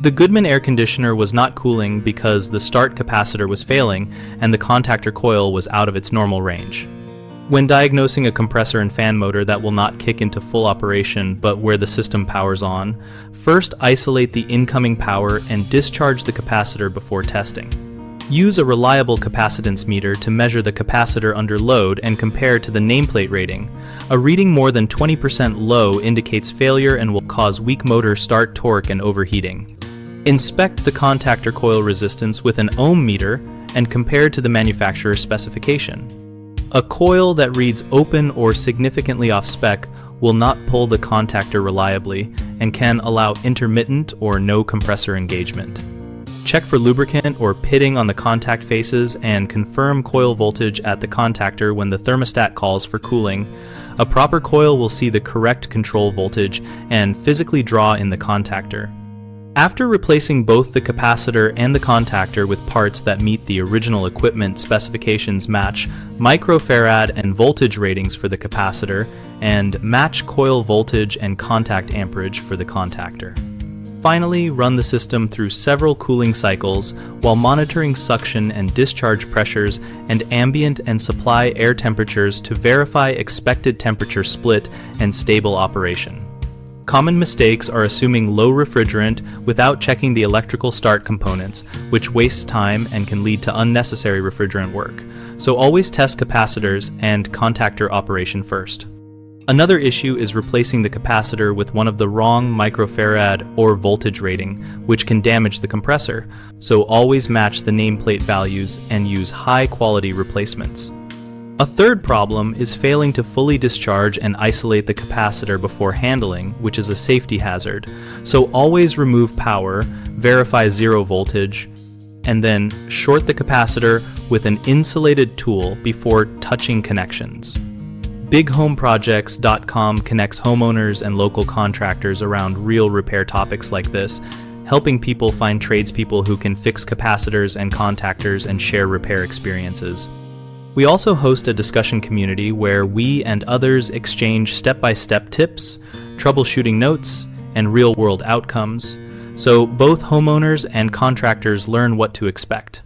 The Goodman air conditioner was not cooling because the start capacitor was failing and the contactor coil was out of its normal range. When diagnosing a compressor and fan motor that will not kick into full operation but where the system powers on, first isolate the incoming power and discharge the capacitor before testing. Use a reliable capacitance meter to measure the capacitor under load and compare to the nameplate rating. A reading more than 20% low indicates failure and will cause weak motor start torque and overheating. Inspect the contactor coil resistance with an ohm meter and compare to the manufacturer's specification. A coil that reads open or significantly off-spec will not pull the contactor reliably and can allow intermittent or no compressor engagement. Check for lubricant or pitting on the contact faces and confirm coil voltage at the contactor when the thermostat calls for cooling. A proper coil will see the correct control voltage and physically draw in the contactor. After replacing both the capacitor and the contactor with parts that meet the original equipment specifications, match microfarad and voltage ratings for the capacitor, and match coil voltage and contact amperage for the contactor. Finally, run the system through several cooling cycles while monitoring suction and discharge pressures and ambient and supply air temperatures to verify expected temperature split and stable operation. Common mistakes are assuming low refrigerant without checking the electrical start components, which wastes time and can lead to unnecessary refrigerant work. So always test capacitors and contactor operation first. Another issue is replacing the capacitor with one of the wrong microfarad or voltage rating, which can damage the compressor. So always match the nameplate values and use high-quality replacements. A third problem is failing to fully discharge and isolate the capacitor before handling, which is a safety hazard. So always remove power, verify zero voltage, and then short the capacitor with an insulated tool before touching connections. BigHomeProjects.com connects homeowners and local contractors around real repair topics like this, helping people find tradespeople who can fix capacitors and contactors and share repair experiences. We also host a discussion community where we and others exchange step-by-step tips, troubleshooting notes, and real-world outcomes, so both homeowners and contractors learn what to expect.